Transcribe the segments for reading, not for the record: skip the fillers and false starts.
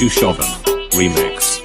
Chushovan Remix.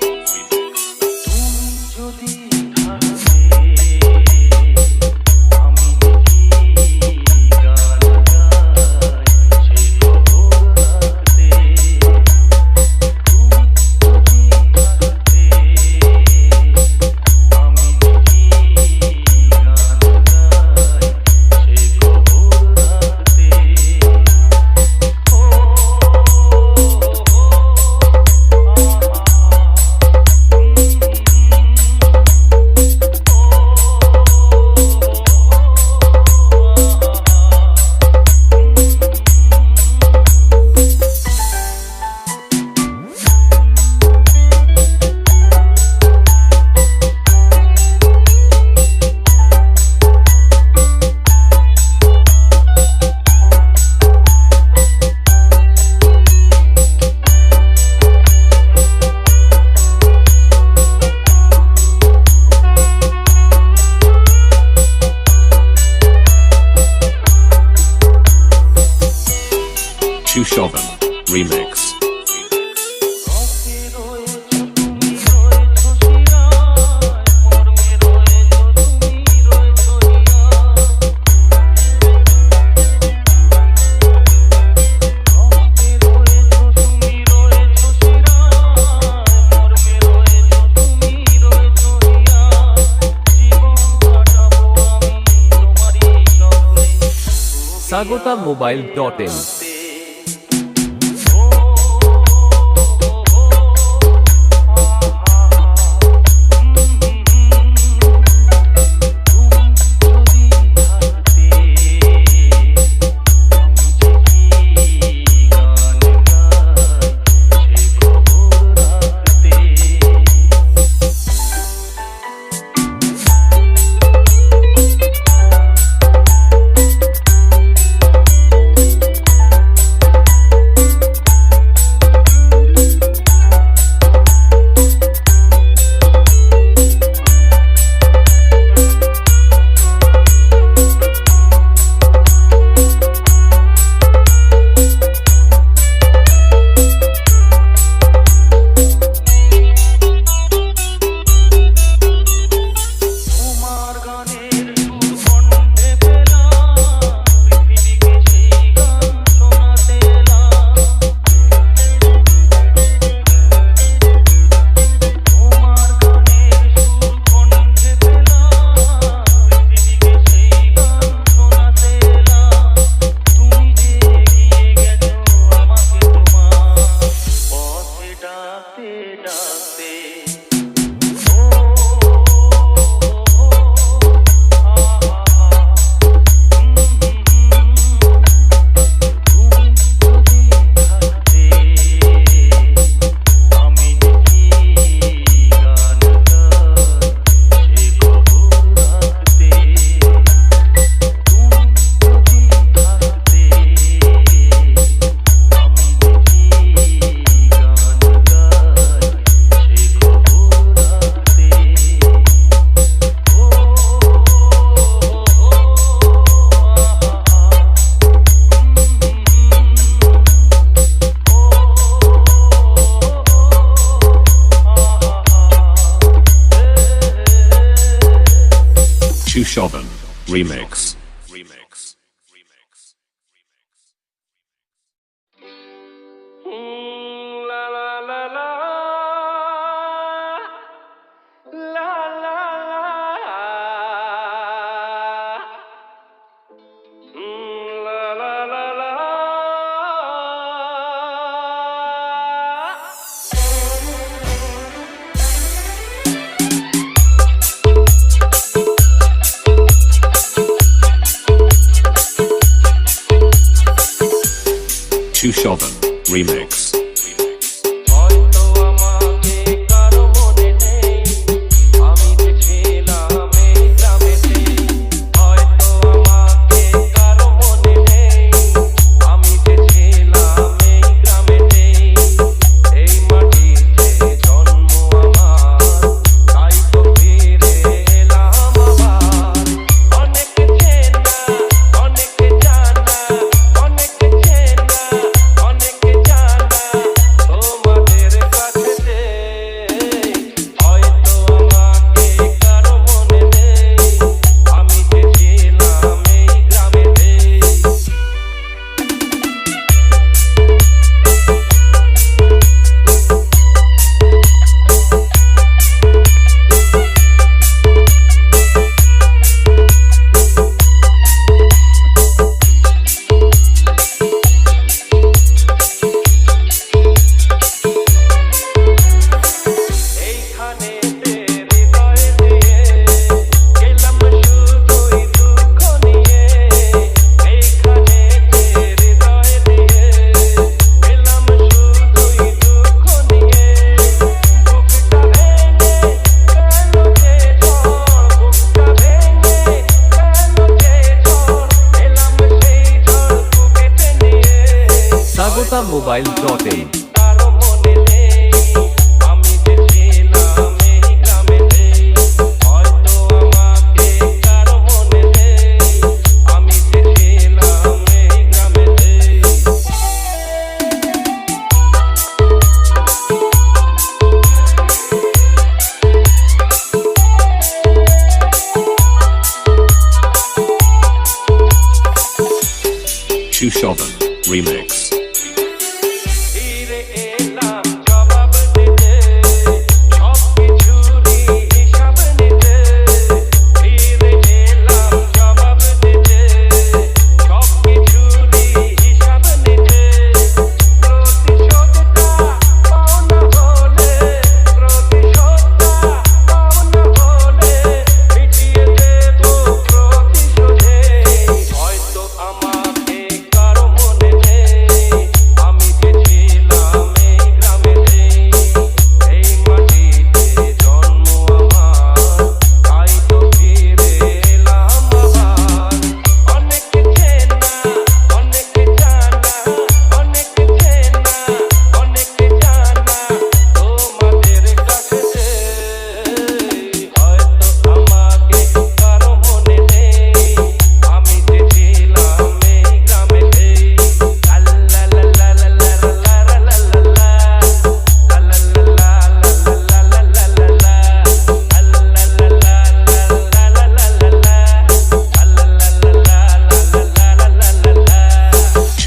Chushovan Remix. sagotamobile.in Chushovan Remix. Chushovan Remix. sagotamobile.in Chushovan Remix.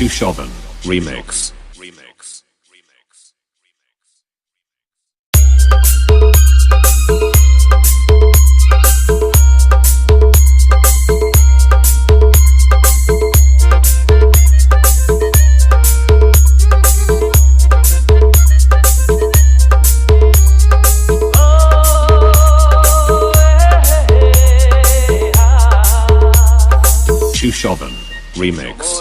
Chushovan Remix. Chushovan Remix.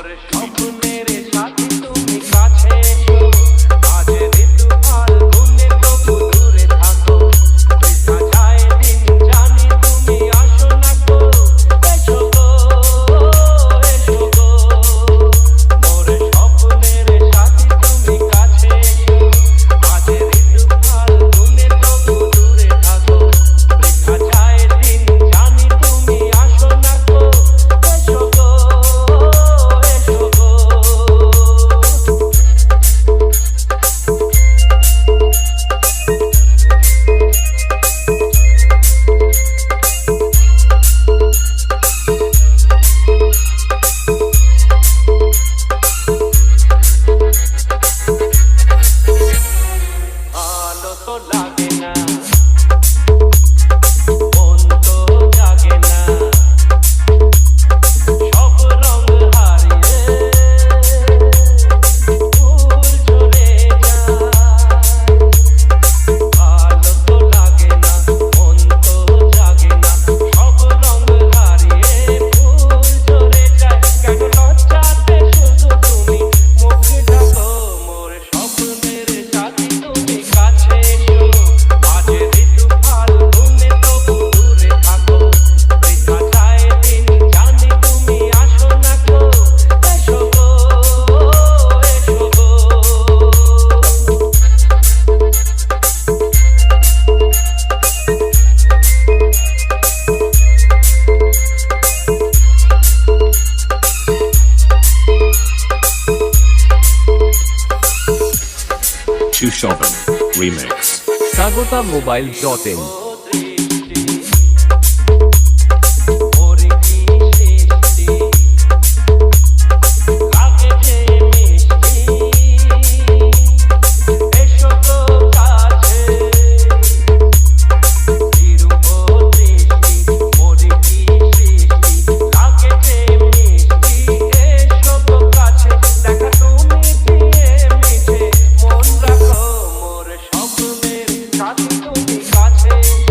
Chushovan Remix. sagotamobile.in সাথী তুমি কাছে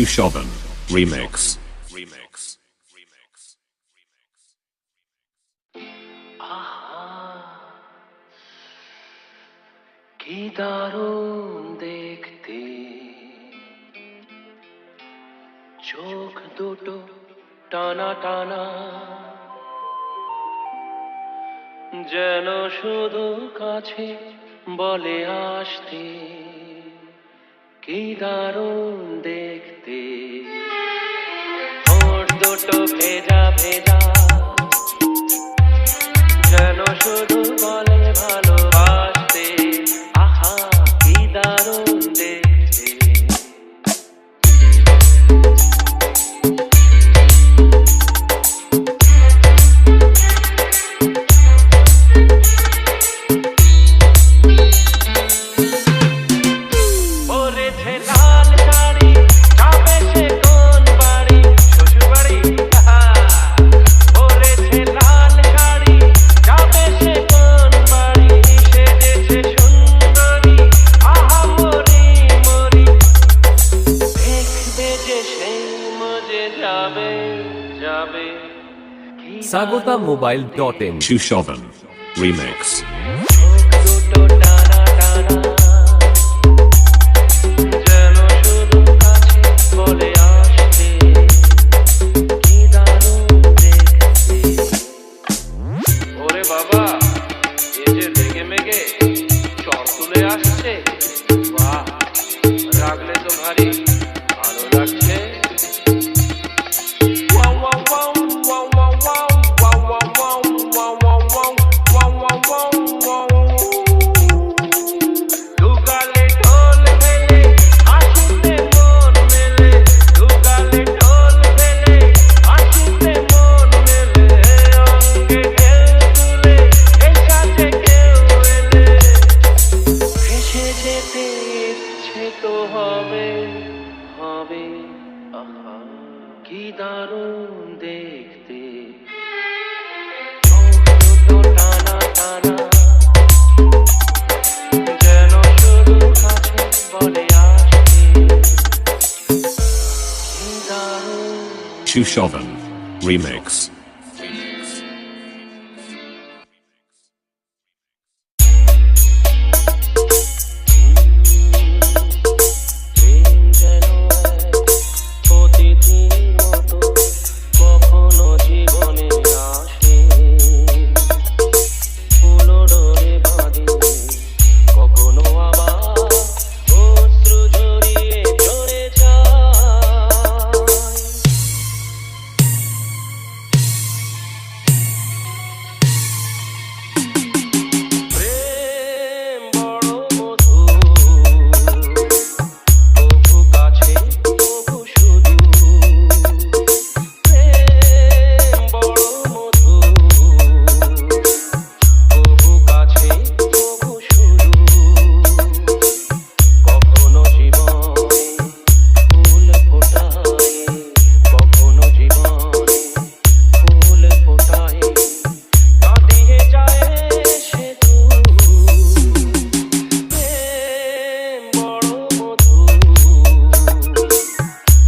Chushovan Remix. কি দারুণ দেখতে, চোখ দুটো টানা টানা, যেন শুধু কাছে বলে আসতে। কি দারুণ দেখতে, ঠোঁট দুটো ভেজা ভেজা, যেন শুধু বলে ভালোবাসতে। আহা কি দারুণ দেখতে। পরেছে লাল শাড়ি, যাবে সে কোন বাড়ি? শ্বশুর বাড়ি। পরেছে লাল শাড়ি, যাবে সে কোন বাড়ি? সেজেছে সুন্দরী, আহা মরি মরি। দেখবে যে সেই মজে যাবে যাবে। Sagotamobile.in Chushovan Remix. দুটো টানা টানা, যেন শুধু কাছে বলে আসতে। কি দারুণ দেখতে। ওরে বাবা, এ যে রেগে মেগে চর তুলে আসছে। বাহ, রাগলে তো ভারী ভালো লাগছে। Wow wow wow wow wow wow wow wow wow wow wow wow wow. দুগালে ঢোল মেলে, হাসিতে মন মেলে। দুগালে ঢোল মেলে, হাসিতে মন মেলে। অঙ্গে ঢেউ তুলে, এই সাথে কেউ এলে। ভেসে যেতে ইচ্ছে তো হবে হবে। আহা কি দারুণ দেখতে। চোখ দুটো টানা টানা, যেন শুধু কাছে বলে আসতে। কি দারুণ। Chushovan Remix. প্রেম যেন এক অতিথির মতো, কখনো জীবনে আসে। ফুলো ডোরে বাঁধে, কখনো আবার অশ্রু ঝরিয়ে ঝরে যায়। প্রেম বড় মধুর, তবু কাছে তবু শুধু। প্রেম বড় মধুর, তবু কাছে তবু শুধু। কখনো জীবনে ফুল ফোটায়, কখনো জীবনে ফুল ফোটায়, কাটিয়ে যায় সে দূর। প্রেম বড় মধুর,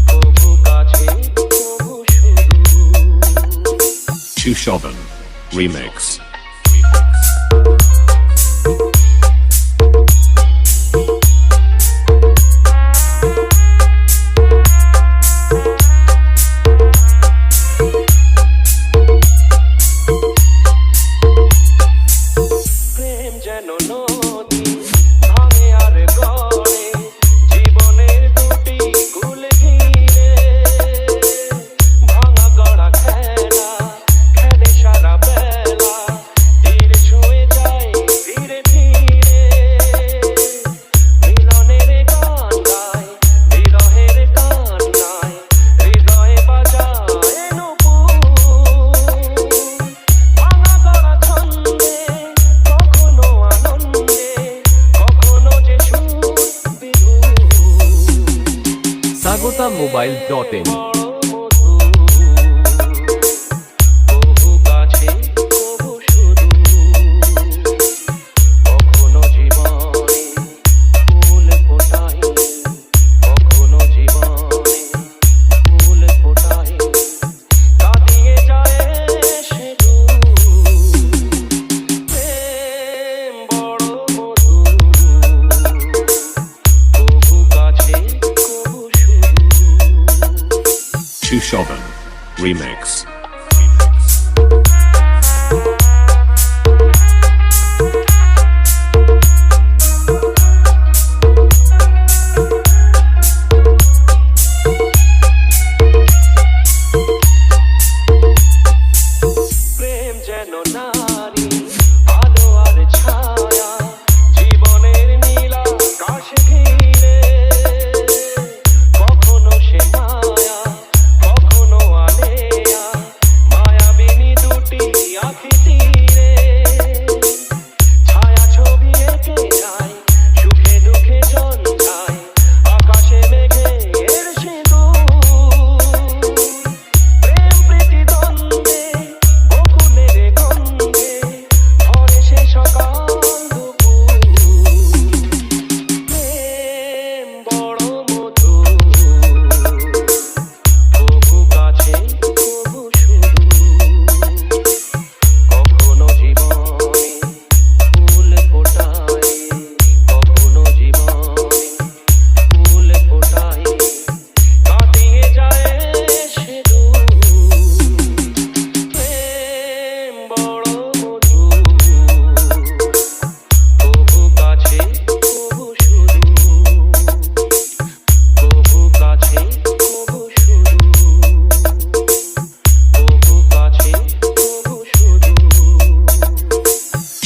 তবু কাছে তবু শুধু। Chushovan Remix. প্রেম যেন নদী, ভাঙে আর গড়ে, জীবনের দুটি কুল ঘিরে। ভাঙা গড়া খেলা, খেলে সারা বেলা, তীর ছুঁয়ে যায় ধীরে ধীরে। মিলনের গান গায়, বিরহের কান্নায়, হৃদয়ে বাজায় নূপুর। ভাঙা গড়া ছন্দে, কখনো আনন্দে, কখনো যে সুর বিধুর। Sagotamobile.in বড় মধুর, তবু কাছে তবু শুধু। কখনো জীবনে ফুল ফোটায়, কখনো জীবনে Chushovan Remix.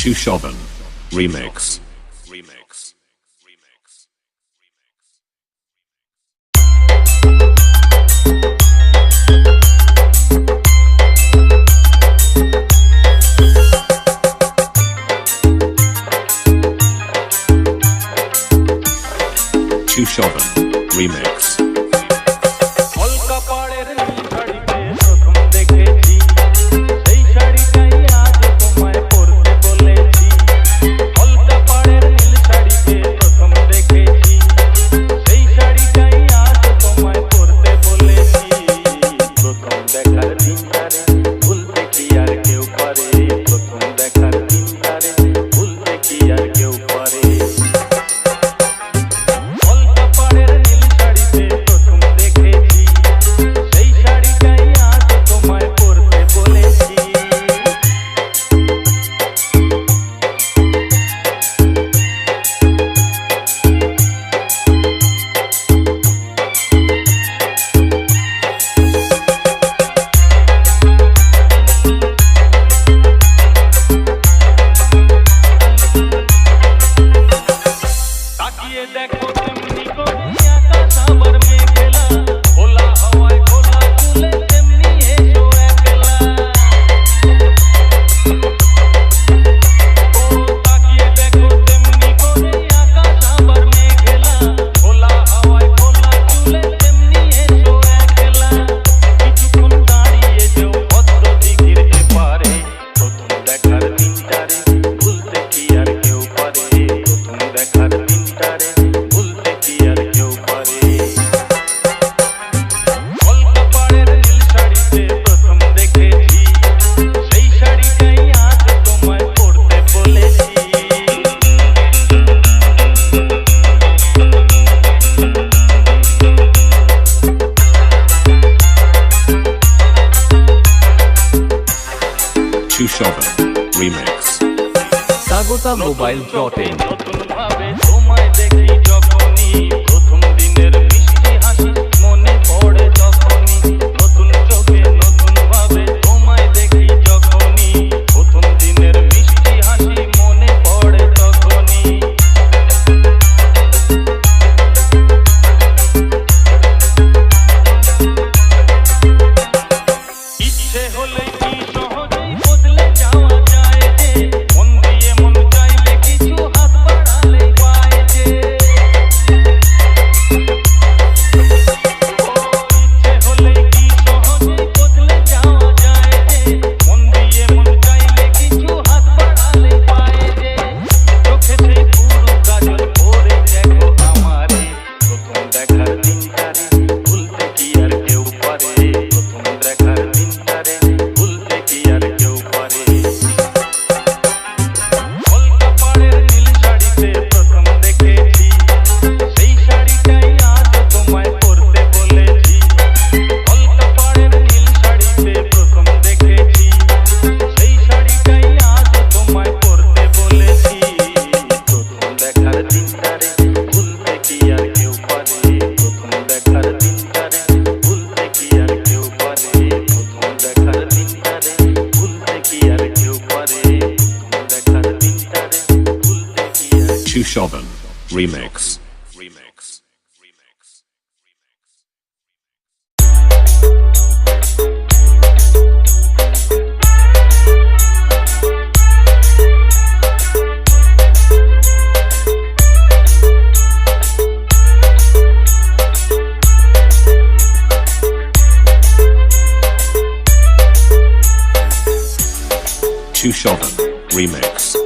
Chushovan Remix. Chushovan Remix. Chushovan Remix. Sagota Mobile.in. Remix. Chushovan Remix.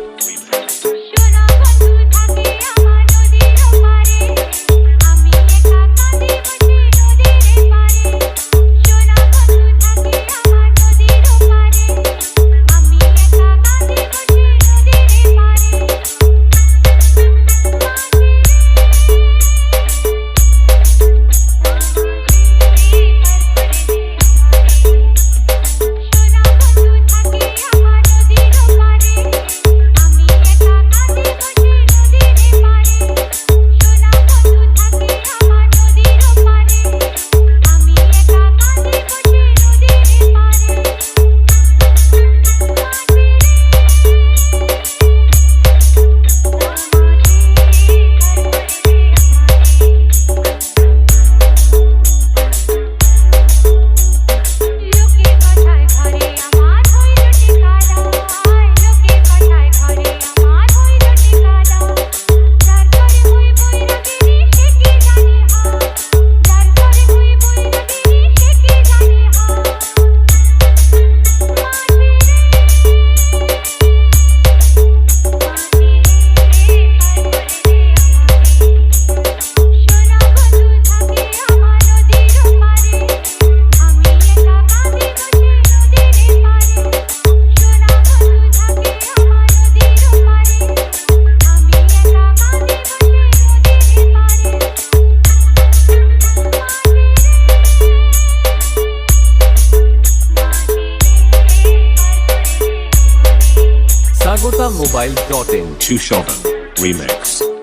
SagotaMobile.in Chushovan Remix.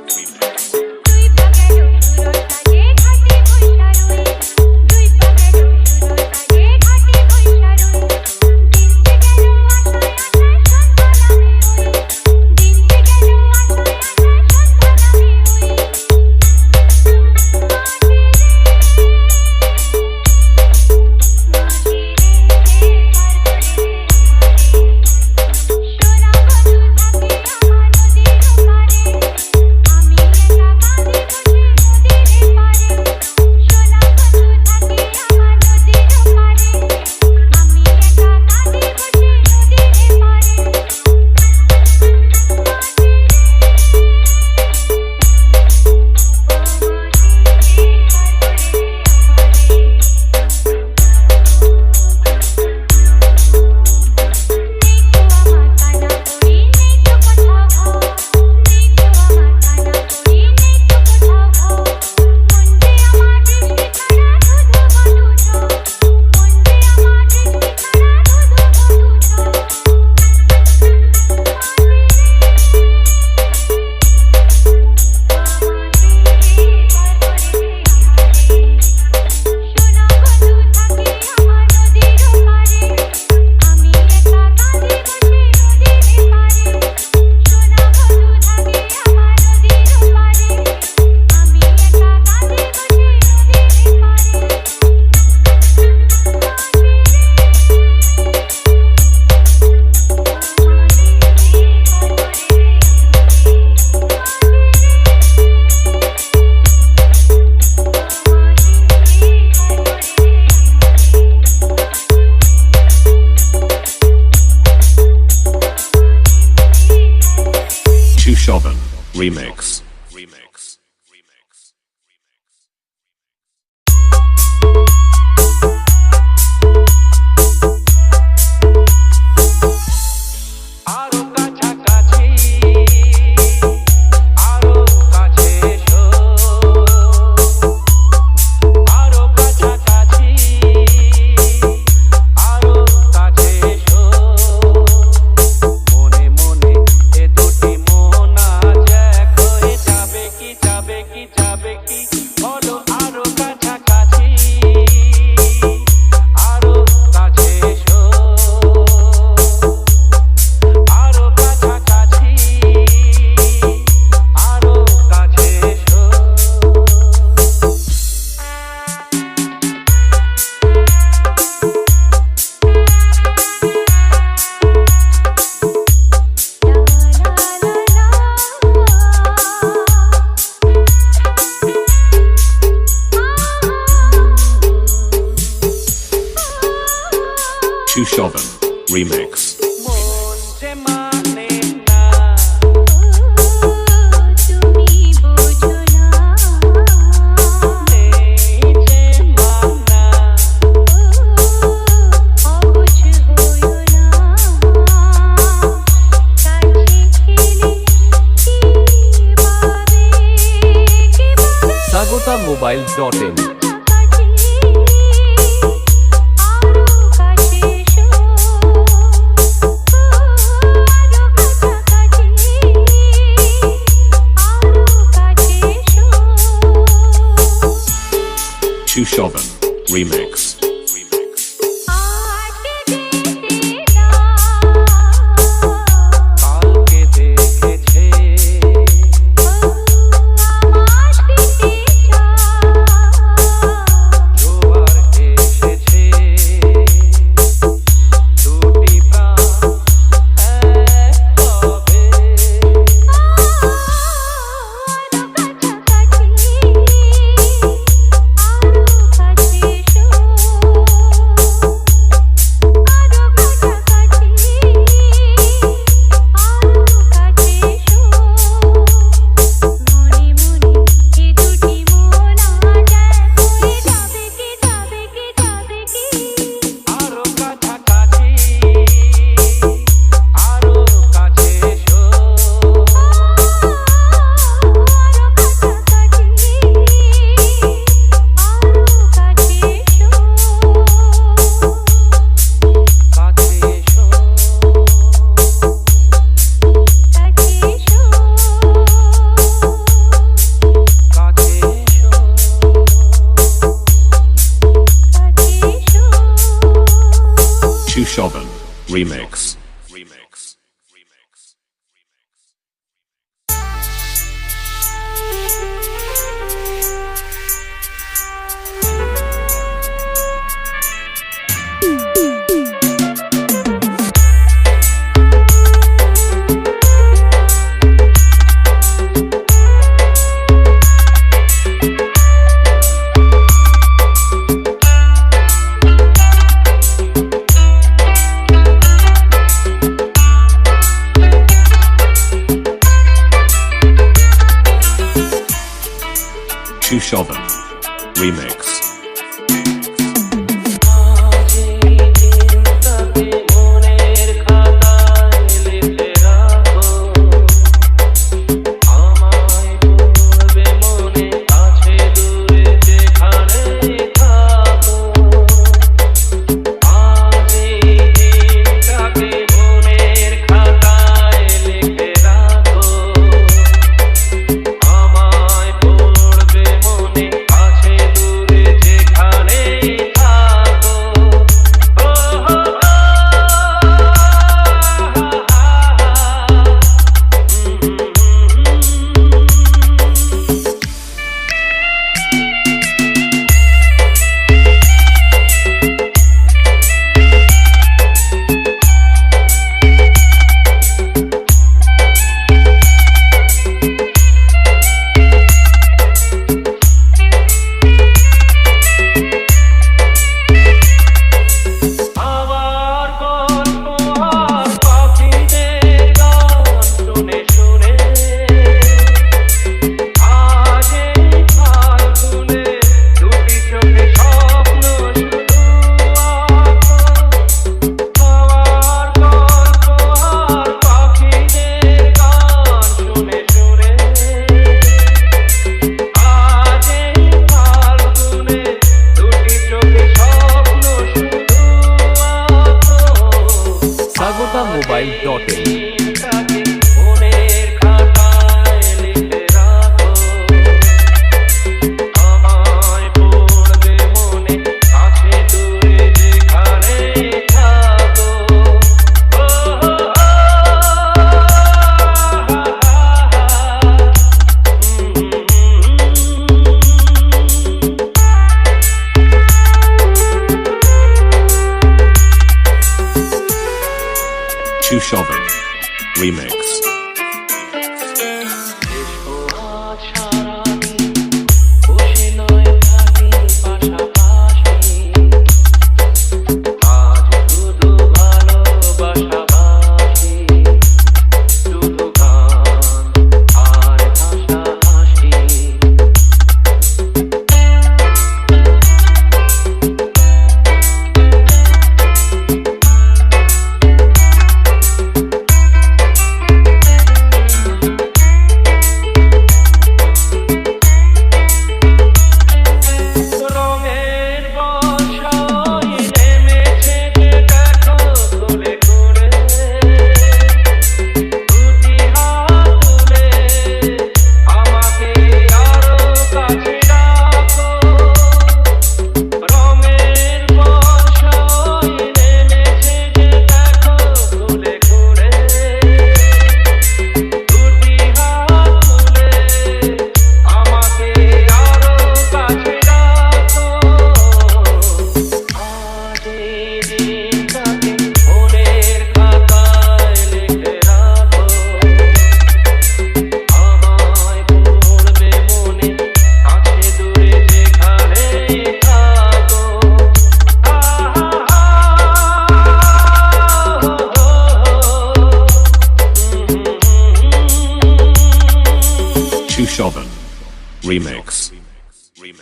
Chushovan Remix. মন যে মানে না তুমি বোঝো না এই যে মানা অবুঝ হইও না কাছে খেলে কিভাবে sagotamobile.in Chushovan Remix. কালকে দেখেছে জোয়ার এসেছে দুটি প্রাণ এক হবে আরো কাছাকাছি আরো কাছে এসো কাছে এসো কাছে এসো Chushovan Remix. Chushovan Remix. আজই দিনটাকে মনের খাতায় লিখে রাখো আমায় পড়বে মনে আছে দূরে যেখানে থাকো আজই দিনটাকে মনের খাতায় লিখে রাখো আমায় পড়বে মনে আছে দূরে যেখানে থাকো ও হো আবার গল্প আর পাখিদের গান শুনে শুনে আজ এই ফাল্গুনে দুটি চোখে স্বপ্ন শুধু আঁকো আবার গল্প আর পাখিদের গান শুনে শুনে আজ এই ফাল্গুনে দুটি চোখে স্বপ্ন শুধু sagotamobile.in দিনটাকে মনের খাতায় লিখে রাখো আমায় পড়বে মনে আছে দূরে যেখানে থাকো ও Chushovan Remix. এসো আজ সারাদিন বসে নয় থাকি পাশাপাশি আজ শুধু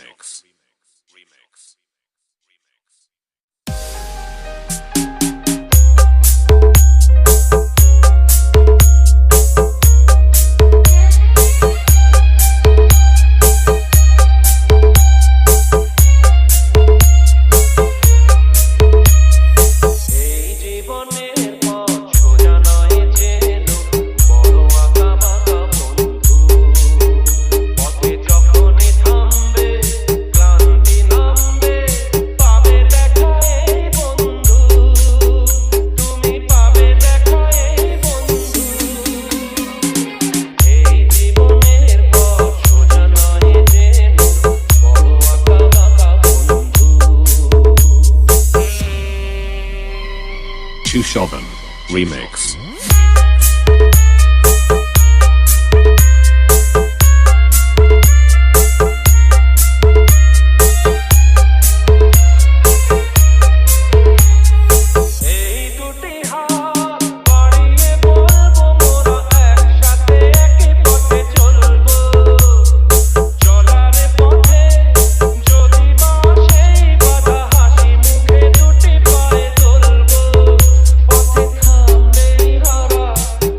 Remix. এই জীবনের পথ সোজা নয় যেন বড় আঁকা বাঁকা বন্ধু পথে যখনই থামবে ক্লান্তি নামবে পাবে দেখা এই বন্ধু তুমি পাবে দেখা এই বন্ধু এই জীবনের পথ সোজা নয় যেন বড় আঁকা বাঁকা বন্ধু Chushovan Remix. এই দুটি হাত বাড়িয়ে বলবো মোরা একসাথে একই পথে চলবো চলার পথে যদি বা সেই বাধা হাসি মুখে দুটি পায়ে চলবো পথে থামলেই হারা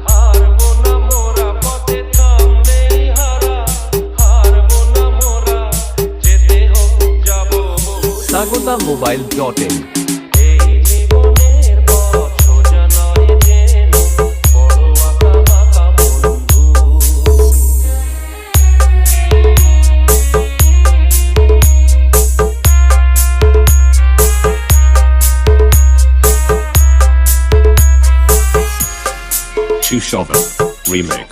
হারবো না মোরা পথে থামলেই হারা হারবো না মোরা যেতে হোক যাবো Sagotamobile.in এই জীবনের পথ সোজা নয় যেন বড় আঁকা বাঁকা বন্ধু Chushovan Remix.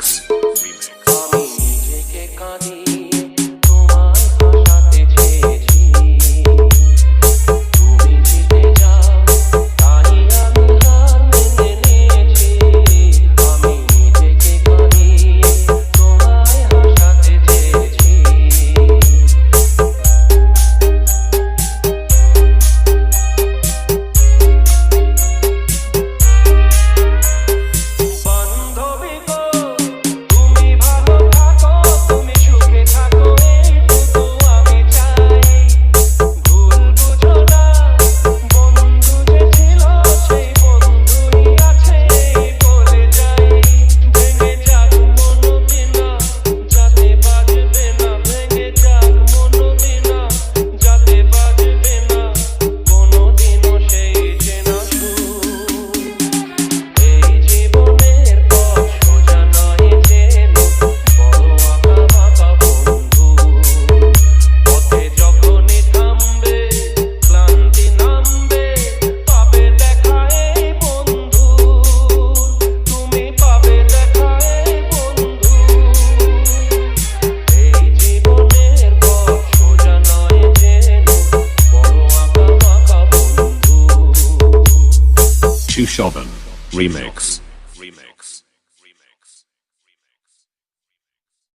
আমি নিজেকে কাঁদিয়ে তোমায় হাসাতে চেয়েছি তুমি জিতে যাও তাই আমি হার মেনে নিয়েছি আমি নিজেকে কাঁদিয়ে তোমায় হাসাতে চেয়েছি বান্ধবী গো তুমি ভালো থাকো তুমি সুখে থাকো এইটুকু আমি চাই ভুল বুঝো না বন্ধু যে ছিল সেই বন্ধুই আছে এই বলে যাই ভেঙে যাক মন বিনা যাতে বাজবে না ভেঙে যাক মন বিনা যাতে বাজবে না কোনোদিনও সেই চেনা সুর এই জীবনের পথ সোজা নয় যেন বড় আঁকা বাঁকা বন্ধু পথে যখনই থামবে ক্লান্তি নামবে পাবে দেখা এই বন্ধু তুমি পাবে দেখা এই বন্ধু এই জীবনের পথ সোজা নয় যেন বড় আঁকা বাঁকা বন্ধু Chushovan Remix.